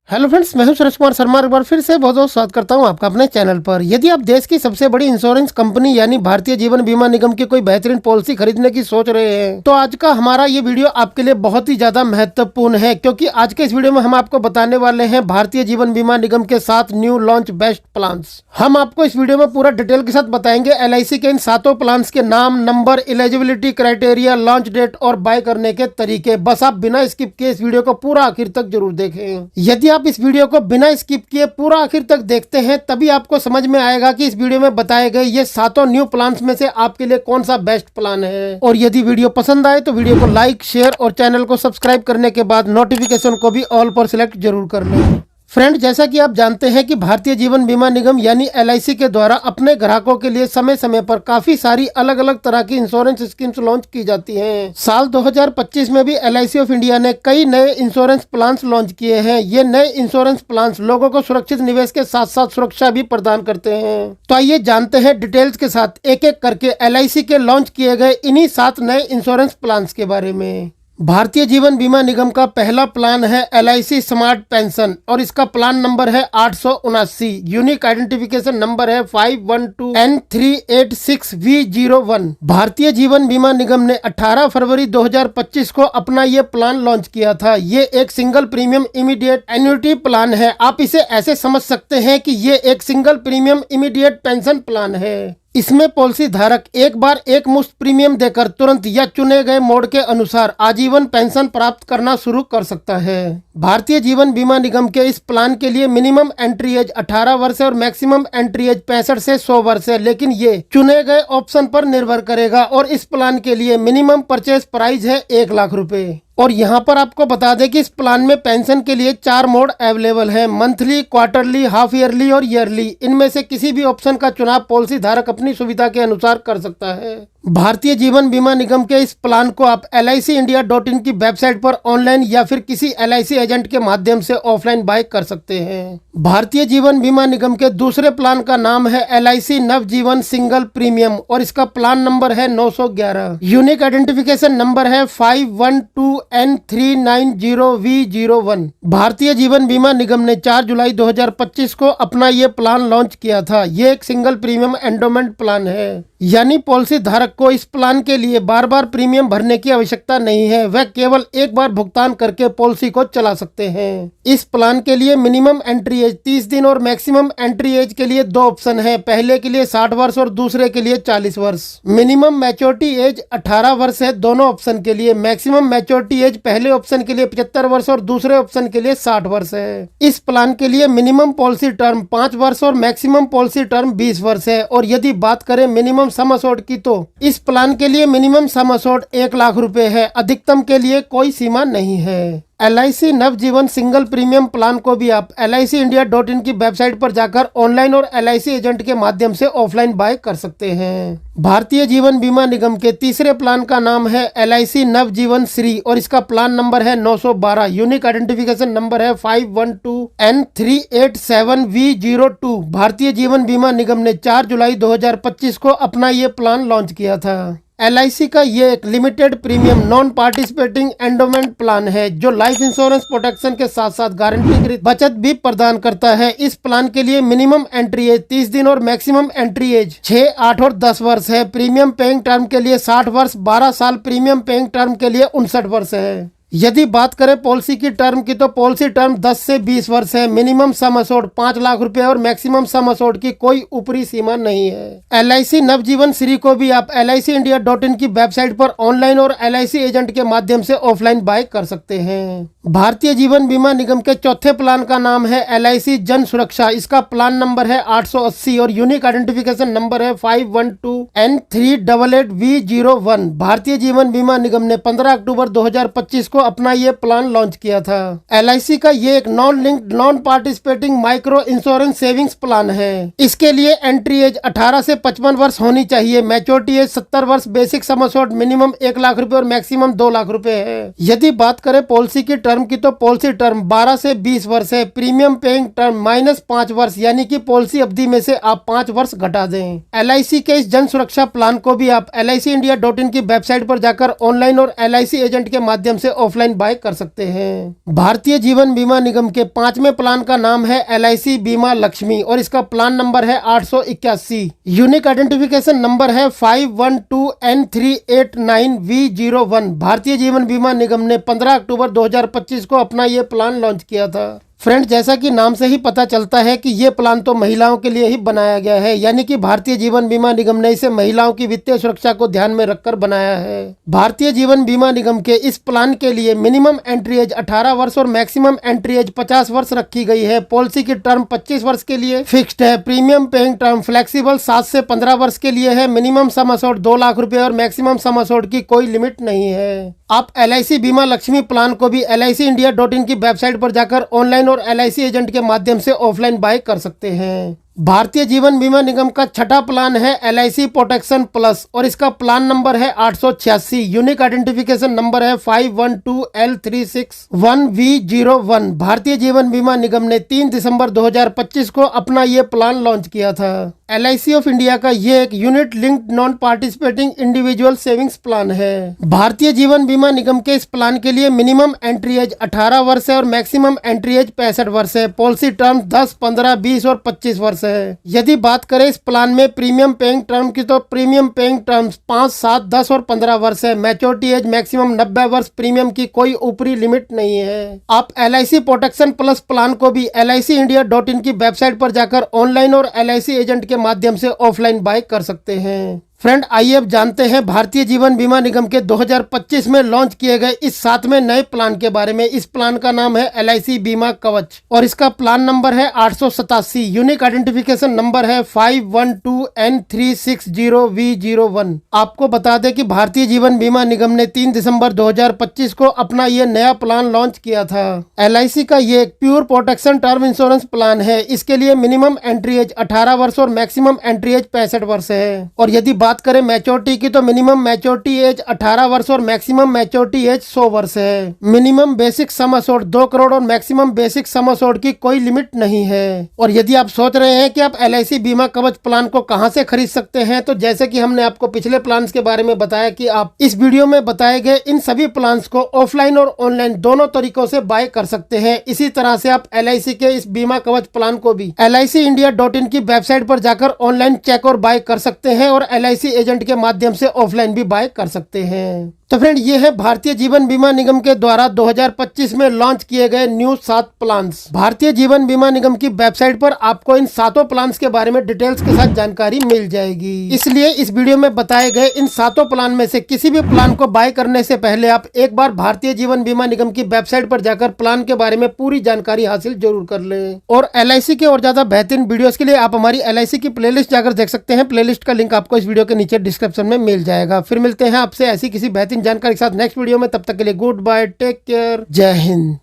Hello friends, मैं हूं सुरेश कुमार शर्मा। एक बार फिर से बहुत बहुत स्वागत करता हूं आपका अपने चैनल पर। यदि आप देश की सबसे बड़ी इंश्योरेंस कंपनी यानी भारतीय जीवन बीमा निगम की कोई बेहतरीन पॉलिसी खरीदने की सोच रहे हैं तो आज का हमारा ये वीडियो आपके लिए बहुत ही ज्यादा महत्वपूर्ण है, क्योंकि आज के इस वीडियो में हम आपको बताने वाले हैं भारतीय जीवन बीमा निगम के 7 न्यू लॉन्च बेस्ट प्लान। हम आपको इस वीडियो में पूरा डिटेल के साथ बताएंगे LIC के इन 7 प्लान के नाम, number, eligibility criteria, launch date और बाय करने के तरीके। बस आप बिना स्किप किए इस वीडियो को पूरा आखिर तक जरूर देखें। यदि आप इस वीडियो को बिना स्किप किए पूरा आखिर तक देखते हैं तभी आपको समझ में आएगा कि इस वीडियो में बताए गए ये 7 न्यू प्लान्स में से आपके लिए कौन सा बेस्ट प्लान है। और यदि वीडियो पसंद आए तो वीडियो को लाइक, शेयर और चैनल को सब्सक्राइब करने के बाद नोटिफिकेशन को भी ऑल पर सिलेक्ट जरूर कर लें। फ्रेंड, जैसा कि आप जानते हैं कि भारतीय जीवन बीमा निगम यानी LIC के द्वारा अपने ग्राहकों के लिए समय समय पर काफी सारी अलग अलग तरह की इंश्योरेंस स्कीम्स लॉन्च की जाती हैं। साल 2025 में भी LIC ऑफ इंडिया ने कई नए इंश्योरेंस प्लान्स लॉन्च किए हैं। ये नए इंश्योरेंस प्लान्स लोगों को सुरक्षित निवेश के साथ साथ सुरक्षा भी प्रदान करते हैं। तो आइए जानते हैं डिटेल्स के साथ एक एक करके LIC के लॉन्च किए गए इन्हीं 7 नए इंश्योरेंस प्लान्स के बारे में। भारतीय जीवन बीमा निगम का पहला प्लान है LIC स्मार्ट पेंशन और इसका प्लान नंबर है 879। यूनिक आइडेंटिफिकेशन नंबर है 512N386V01। भारतीय जीवन बीमा निगम ने 18 फरवरी 2025 को अपना ये प्लान लॉन्च किया था। ये एक single premium immediate annuity plan है। आप इसे ऐसे समझ सकते हैं कि ये एक single premium immediate pension plan है। इसमें पॉलिसी धारक एक बार एक मुश्त प्रीमियम देकर तुरंत या चुने गए मोड के अनुसार आजीवन पेंशन प्राप्त करना शुरू कर सकता है। भारतीय जीवन बीमा निगम के इस प्लान के लिए मिनिमम एंट्री एज 18 वर्ष है और मैक्सिमम एंट्री एज 65 से 100 वर्ष है, लेकिन ये चुने गए ऑप्शन पर निर्भर करेगा। और इस प्लान के लिए मिनिमम परचेज प्राइस है 1 लाख रुपए। और यहाँ पर आपको बता दें कि इस प्लान में पेंशन के लिए 4 मोड अवेलेबल है: मंथली, क्वार्टरली, हाफ ईयरली और ईयरली। इनमें से किसी भी ऑप्शन का चुनाव पॉलिसी धारक अपनी सुविधा के अनुसार कर सकता है। भारतीय जीवन बीमा निगम के इस प्लान को आप LICindia.in की वेबसाइट पर ऑनलाइन या फिर किसी LIC एजेंट के माध्यम से ऑफलाइन बाय कर सकते हैं। भारतीय जीवन बीमा निगम के दूसरे प्लान का नाम है LIC नवजीवन सिंगल प्रीमियम और इसका प्लान नंबर है 911। यूनिक आइडेंटिफिकेशन नंबर है 512N390V01। भारतीय जीवन बीमा निगम ने 4 जुलाई 2025 को अपना ये प्लान लॉन्च किया था। ये एक सिंगल प्रीमियम एंडोमेंट प्लान है, यानी पॉलिसी धारक को इस प्लान के लिए बार बार प्रीमियम भरने की आवश्यकता नहीं है। वह केवल एक बार भुगतान करके पॉलिसी को चला सकते हैं। इस प्लान के लिए मिनिमम एंट्री एज 30 दिन और मैक्सिमम एंट्री एज के लिए 2 ऑप्शन है। पहले के लिए 60 वर्ष और दूसरे के लिए 40 वर्ष। मिनिमम मैच्योरिटी एज 18 वर्ष है दोनों ऑप्शन के लिए। मैक्सिमम मैच्योरिटी एज पहले ऑप्शन के लिए 75 वर्ष और दूसरे ऑप्शन के लिए 60 वर्ष है। इस प्लान के लिए मिनिमम पॉलिसी टर्म 5 वर्ष और मैक्सिमम पॉलिसी टर्म 20 वर्ष है। और यदि बात करें मिनिमम सम असोर्ड की तो इस प्लान के लिए मिनिमम सम असोर्ड 1 लाख रुपए है। अधिकतम के लिए कोई सीमा नहीं है। LIC नवजीवन सिंगल प्रीमियम प्लान को भी आप LICindia.in की वेबसाइट पर जाकर ऑनलाइन और LIC एजेंट के माध्यम से ऑफलाइन बाय कर सकते हैं। भारतीय जीवन बीमा निगम के तीसरे प्लान का नाम है LIC नवजीवन श्री और इसका प्लान नंबर है 912। यूनिक आइडेंटिफिकेशन नंबर है 512N387V02। भारतीय जीवन बीमा निगम ने 4 जुलाई 2025 को अपना ये प्लान लॉन्च किया था। LIC का ये एक limited premium non participating endowment plan है जो लाइफ इंश्योरेंस प्रोटेक्शन के साथ साथ गारंटी बचत भी प्रदान करता है। इस प्लान के लिए मिनिमम एंट्री एज 30 दिन और मैक्सिमम एंट्री एज 6, 8 और 10 वर्ष है। प्रीमियम पेइंग टर्म के लिए 60 वर्ष, 12 साल प्रीमियम पेइंग टर्म के लिए 59 वर्ष है। यदि बात करें पॉलिसी की टर्म की तो पॉलिसी टर्म 10 से 20 वर्ष है। मिनिमम सम असोर्ड 5 लाख रुपए और मैक्सिमम सम असोर्ड की कोई ऊपरी सीमा नहीं है। LIC नवजीवन श्री को भी आप LICindia.in की वेबसाइट पर ऑनलाइन और LIC एजेंट के माध्यम से ऑफलाइन बाय कर सकते हैं। भारतीय जीवन बीमा निगम के चौथे प्लान का नाम है LIC जन सुरक्षा। इसका प्लान नंबर है 880 और यूनिक आइडेंटिफिकेशन नंबर है 512N388V01। भारतीय जीवन बीमा निगम ने 15 अक्टूबर 2025 को अपना ये प्लान लॉन्च किया था। LIC का ये एक non linked non participating micro insurance savings plan है। इसके लिए एंट्री एज 18 से 55 वर्ष होनी चाहिए। मैच्योरिटी एज 70 वर्ष। बेसिक सम असोर्ड मिनिमम 1 लाख रुपए और मैक्सिमम 2 लाख रुपए है। यदि बात करें पॉलिसी की टर्म की तो पॉलिसी टर्म 12 से 20 वर्ष है। प्रीमियम पेइंग टर्म -5 वर्ष, यानी कि पॉलिसी अवधि में से आप 5 वर्ष घटा दें। LIC के इस जन सुरक्षा प्लान को भी आप LICindia.in की वेबसाइट पर जाकर ऑनलाइन और LIC एजेंट के माध्यम से ऑफलाइन बाय कर सकते हैं। भारतीय जीवन बीमा निगम के 5वें प्लान का नाम है LIC बीमा लक्ष्मी और इसका प्लान नंबर है 881। यूनिक आइडेंटिफिकेशन नंबर है 512N389V01। भारतीय जीवन बीमा निगम ने 15 अक्टूबर 2025 को अपना ये प्लान लॉन्च किया था। फ्रेंड, जैसा कि नाम से ही पता चलता है कि ये प्लान तो महिलाओं के लिए ही बनाया गया है, यानी कि भारतीय जीवन बीमा निगम ने इसे महिलाओं की वित्तीय सुरक्षा को ध्यान में रखकर बनाया है। भारतीय जीवन बीमा निगम के इस प्लान के लिए मिनिमम एंट्री एज 18 वर्ष और मैक्सिमम एंट्री एज 50 वर्ष रखी गई है। पॉलिसी की टर्म 25 वर्ष के लिए फिक्स्ड है। प्रीमियम पेइंग टर्म फ्लेक्सिबल 7 से 15 वर्ष के लिए है। मिनिमम सम असोर्ड 2 लाख रुपए और मैक्सिमम सम असोर्ड की कोई लिमिट नहीं है। आप LIC बीमा लक्ष्मी प्लान को भी LICindia.in की वेबसाइट पर जाकर ऑनलाइन और LIC एजेंट के माध्यम से ऑफलाइन बाय कर सकते हैं। भारतीय जीवन बीमा निगम का छठा प्लान है LIC प्रोटेक्शन प्लस और इसका प्लान नंबर है 886। यूनिक आइडेंटिफिकेशन नंबर है 512L361V01। भारतीय जीवन बीमा निगम ने 3 दिसंबर 2025 को अपना ये प्लान लॉन्च किया था। LIC ऑफ इंडिया का ये एक unit linked non participating individual savings plan है। भारतीय जीवन बीमा निगम के इस प्लान के लिए मिनिमम एंट्री एज 18 वर्ष है और मैक्सिमम एंट्री एज 65 वर्ष है। पॉलिसी टर्म 10, 15, 20 और 25 वर्ष है। यदि बात करें इस प्लान में प्रीमियम पेइंग टर्म की, तो प्रीमियम पेइंग टर्म्स 5, 7, 10 और 15 वर्ष है। मैच्योरिटी एज मैक्सिमम 90 वर्ष। प्रीमियम की कोई ऊपरी लिमिट नहीं है। आप LIC प्रोटेक्शन प्लस प्लान को भी LICindia.in की वेबसाइट पर जाकर ऑनलाइन और LIC एजेंट के माध्यम से ऑफलाइन बाय कर सकते हैं। फ्रेंड, आइए अब जानते हैं भारतीय जीवन बीमा निगम के 2025 में लॉन्च किए गए इस 7वें नए प्लान के बारे में। इस प्लान का नाम है LIC बीमा कवच और इसका प्लान नंबर है 887। यूनिक आइडेंटिफिकेशन नंबर है 512N360V01। आपको बता दें कि भारतीय जीवन बीमा निगम ने 3 दिसंबर 2025 को अपना ये नया प्लान लॉन्च किया था। LIC का ये एक pure protection term insurance plan है। इसके लिए मिनिमम एंट्री एज 18 वर्ष और मैक्सिमम एंट्री एज 65 वर्ष है। और यदि बात करें मैच्योरिटी की, तो मिनिमम मैच्योरिटी एज 18 वर्ष और मैक्सिमम मैच्योरिटी एज 100 वर्ष है। मिनिमम बेसिक सम असोर्ड 2 करोड़ और मैक्सिमम बेसिक सम असोर्ड की कोई लिमिट नहीं है। और यदि आप सोच रहे हैं कि आप LIC बीमा कवच प्लान को कहां से खरीद सकते हैं, तो जैसे कि हमने आपको पिछले प्लान्स के बारे में बताया कि आप इस वीडियो में बताए गए इन सभी प्लान्स को ऑफलाइन और ऑनलाइन दोनों तरीकों से बाय कर सकते हैं। इसी तरह से आप LIC के इस बीमा कवच प्लान को भी LICindia.in की वेबसाइट पर जाकर ऑनलाइन चेक और बाय कर सकते हैं और LIC एजेंट के माध्यम से ऑफलाइन भी बाय कर सकते हैं। तो फ्रेंड, ये है भारतीय जीवन बीमा निगम के द्वारा 2025 में लॉन्च किए गए न्यू 7 प्लान्स। भारतीय जीवन बीमा निगम की वेबसाइट पर आपको इन 7 प्लान्स के बारे में डिटेल्स के साथ जानकारी मिल जाएगी। इसलिए इस वीडियो में बताए गए इन 7 प्लान में से किसी भी प्लान को बाय करने से पहले आप एक बार भारतीय जीवन बीमा निगम की वेबसाइट पर जाकर प्लान के बारे में पूरी जानकारी हासिल जरूर कर लें। और LIC के और ज्यादा बेहतरीन वीडियोस के लिए आप हमारी LIC की प्लेलिस्ट जाकर देख सकते हैं। प्लेलिस्ट का लिंक आपको इस वीडियो के नीचे डिस्क्रिप्शन में मिल जाएगा। फिर मिलते हैं आपसे ऐसी किसी बेहतरीन जानकारी के साथ नेक्स्ट वीडियो में। तब तक के लिए गुड बाय, टेक केयर, जय हिंद।